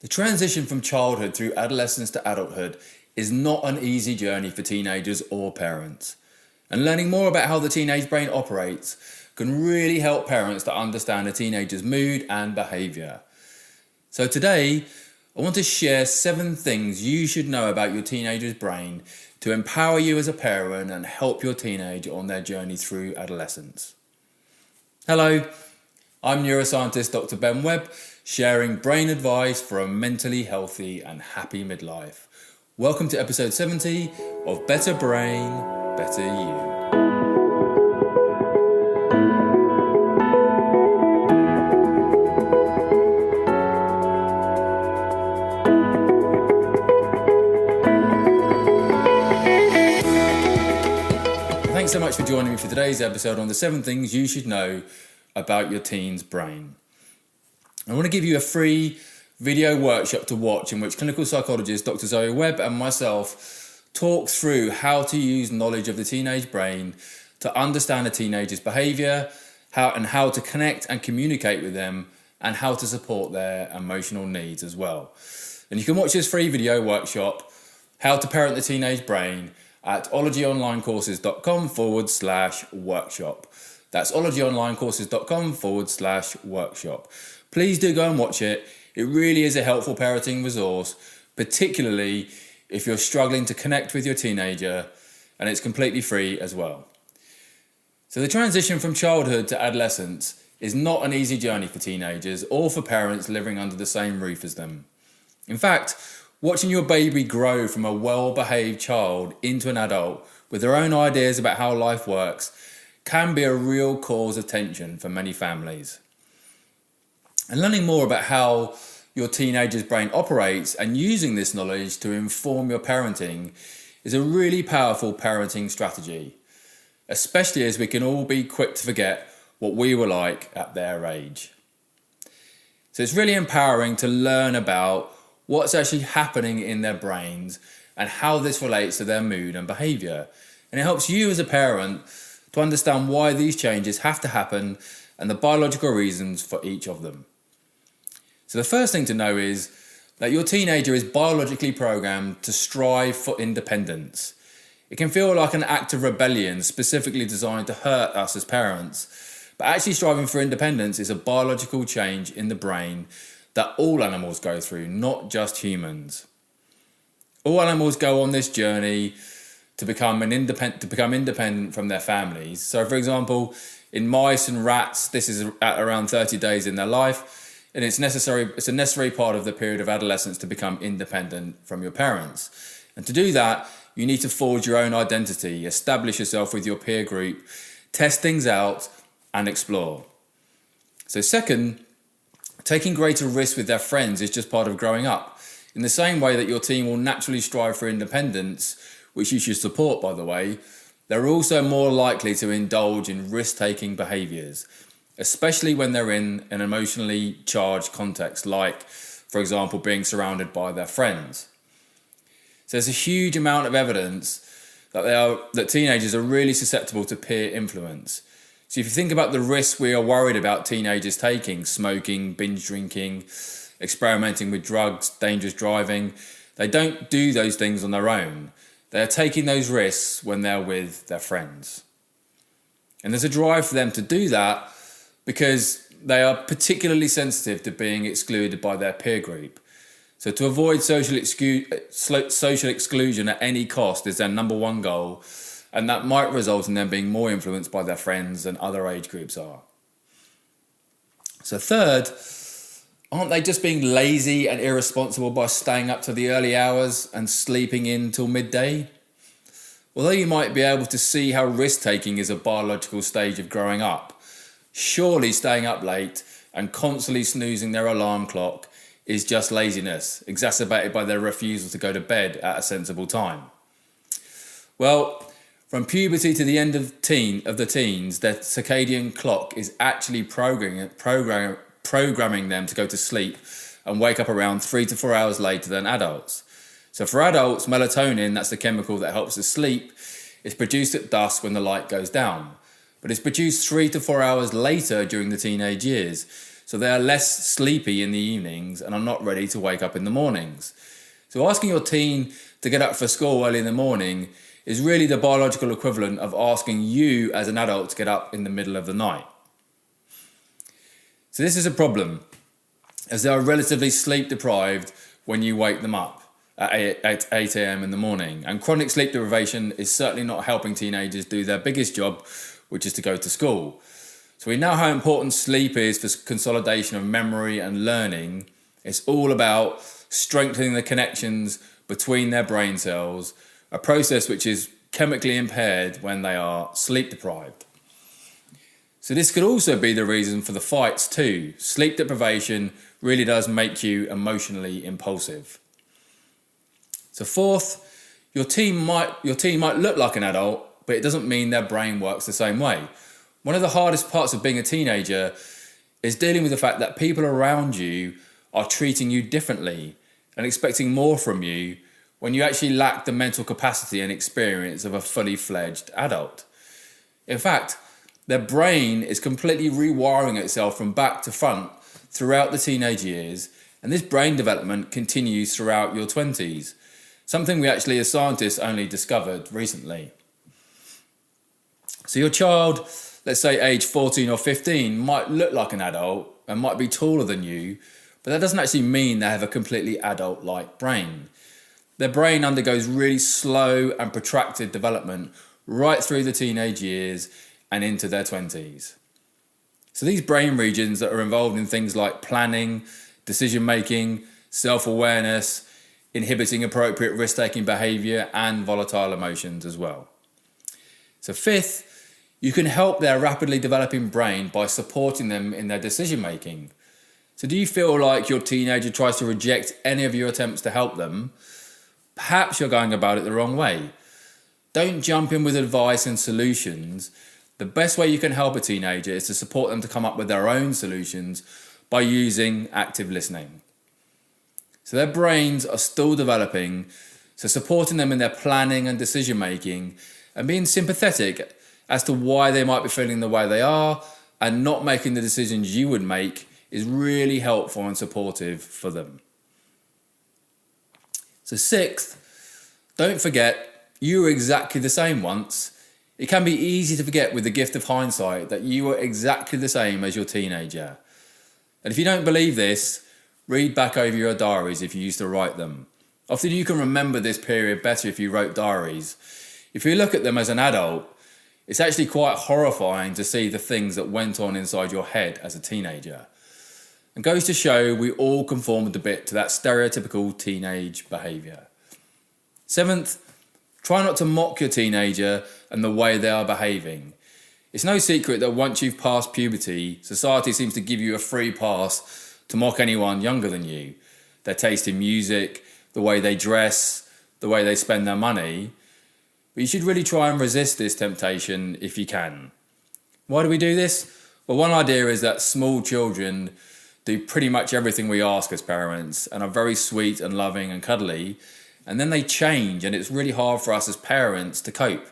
The transition from childhood through adolescence to adulthood is not an easy journey for teenagers or parents. And learning more about how the teenage brain operates can really help parents to understand a teenager's mood and behaviour. So today, I want to share 7 things you should know about your teenager's brain to empower you as a parent and help your teenager on their journey through adolescence. Hello, I'm neuroscientist Dr. Ben Webb, sharing brain advice for a mentally healthy and happy midlife. Welcome to episode 70 of Better Brain, Better You. Thanks so much for joining me for today's episode on the 7 things you should know about your teen's brain. I want to give you a free video workshop to watch in which clinical psychologist Dr. Zoe Webb and myself talk through how to use knowledge of the teenage brain to understand a teenager's behaviour, how to connect and communicate with them, and how to support their emotional needs as well. And you can watch this free video workshop, How to Parent the Teenage Brain, at ologyonlinecourses.com/workshop. That's ologyonlinecourses.com/workshop. Please do go and watch it. It really is a helpful parenting resource, particularly if you're struggling to connect with your teenager, and it's completely free as well. So the transition from childhood to adolescence is not an easy journey for teenagers or for parents living under the same roof as them. In fact, watching your baby grow from a well-behaved child into an adult with their own ideas about how life works can be a real cause of tension for many families. And learning more about how your teenager's brain operates and using this knowledge to inform your parenting is a really powerful parenting strategy, especially as we can all be quick to forget what we were like at their age. So it's really empowering to learn about what's actually happening in their brains and how this relates to their mood and behaviour. And it helps you as a parent to understand why these changes have to happen and the biological reasons for each of them. So the first thing to know is that your teenager is biologically programmed to strive for independence. It can feel like an act of rebellion specifically designed to hurt us as parents, but actually striving for independence is a biological change in the brain that all animals go through, not just humans. All animals go on this journey to become independent from their families. So for example, in mice and rats, this is at around 30 days in their life, and it's a necessary part of the period of adolescence to become independent from your parents. And to do that, you need to forge your own identity, establish yourself with your peer group, test things out, and explore. So second, taking greater risks with their friends is just part of growing up. In the same way that your teen will naturally strive for independence, which you should support, by the way, they're also more likely to indulge in risk-taking behaviours, especially when they're in an emotionally charged context, like, for example, being surrounded by their friends. So there's a huge amount of evidence that teenagers are really susceptible to peer influence. So if you think about the risks we are worried about teenagers taking, smoking, binge drinking, experimenting with drugs, dangerous driving, they don't do those things on their own. They are taking those risks when they're with their friends. And there's a drive for them to do that because they are particularly sensitive to being excluded by their peer group. So to avoid social exclusion at any cost is their number one goal, and that might result in them being more influenced by their friends than other age groups are. So third, aren't they just being lazy and irresponsible by staying up to the early hours and sleeping in till midday? Although you might be able to see how risk-taking is a biological stage of growing up, surely staying up late and constantly snoozing their alarm clock is just laziness, exacerbated by their refusal to go to bed at a sensible time. Well, from puberty to the end of the teens, their circadian clock is actually programming them to go to sleep and wake up around 3 to 4 hours later than adults. So for adults, melatonin, that's the chemical that helps us sleep, is produced at dusk when the light goes down. But it's produced 3 to 4 hours later during the teenage years. so they are less sleepy in the evenings and are not ready to wake up in the mornings. So asking your teen to get up for school early in the morning is really the biological equivalent of asking you as an adult to get up in the middle of the night. So this is a problem, as they are relatively sleep deprived when you wake them up at 8 a.m. in the morning. And chronic sleep deprivation is certainly not helping teenagers do their biggest job, which is to go to school. So we know how important sleep is for consolidation of memory and learning. It's all about strengthening the connections between their brain cells, a process which is chemically impaired when they are sleep deprived. So this could also be the reason for the fights too. Sleep deprivation really does make you emotionally impulsive. So fourth, your teen might look like an adult, but it doesn't mean their brain works the same way. One of the hardest parts of being a teenager is dealing with the fact that people around you are treating you differently and expecting more from you when you actually lack the mental capacity and experience of a fully fledged adult. In fact, their brain is completely rewiring itself from back to front throughout the teenage years, and this brain development continues throughout your 20s, something we actually as scientists only discovered recently. So your child, let's say age 14 or 15, might look like an adult and might be taller than you, but that doesn't actually mean they have a completely adult-like brain. Their brain undergoes really slow and protracted development right through the teenage years and into their 20s. So these brain regions that are involved in things like planning, decision-making, self-awareness, inhibiting appropriate risk-taking behaviour and volatile emotions as well. So fifth, you can help their rapidly developing brain by supporting them in their decision-making. So do you feel like your teenager tries to reject any of your attempts to help them? Perhaps you're going about it the wrong way. Don't jump in with advice and solutions. The best way you can help a teenager is to support them to come up with their own solutions by using active listening. So their brains are still developing, so supporting them in their planning and decision making and being sympathetic as to why they might be feeling the way they are and not making the decisions you would make is really helpful and supportive for them. So sixth, don't forget you were exactly the same once. It can be easy to forget with the gift of hindsight that you were exactly the same as your teenager. And if you don't believe this, read back over your diaries if you used to write them. Often you can remember this period better if you wrote diaries. If you look at them as an adult, it's actually quite horrifying to see the things that went on inside your head as a teenager. And goes to show we all conformed a bit to that stereotypical teenage behaviour. Seventh, try not to mock your teenager and the way they are behaving. It's no secret that once you've passed puberty, society seems to give you a free pass to mock anyone younger than you. Their taste in music, the way they dress, the way they spend their money. But you should really try and resist this temptation if you can. Why do we do this? Well, one idea is that small children do pretty much everything we ask as parents and are very sweet and loving and cuddly, and then they change and it's really hard for us as parents to cope.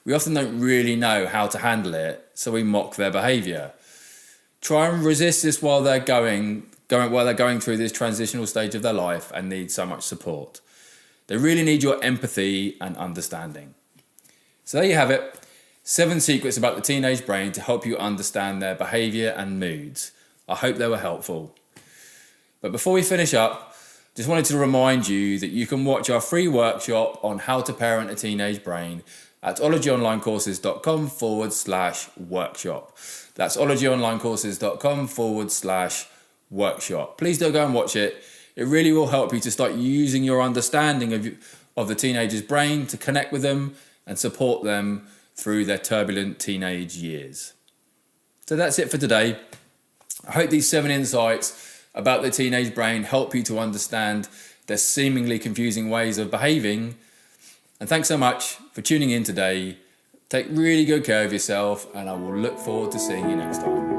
We often don't really know how to handle it, so we mock their behaviour. Try and resist this while they're going through this transitional stage of their life and need so much support. They really need your empathy and understanding. So there you have it, 7 secrets about the teenage brain to help you understand their behaviour and moods. I hope they were helpful. But before we finish up, just wanted to remind you that you can watch our free workshop on how to parent a teenage brain at ologyonlinecourses.com/workshop. That's ologyonlinecourses.com/workshop. Please do go and watch it. It really will help you to start using your understanding of the teenager's brain to connect with them and support them through their turbulent teenage years. So that's it for today. I hope these 7 insights about the teenage brain help you to understand their seemingly confusing ways of behaving. And thanks so much for tuning in today. Take really good care of yourself, and I will look forward to seeing you next time.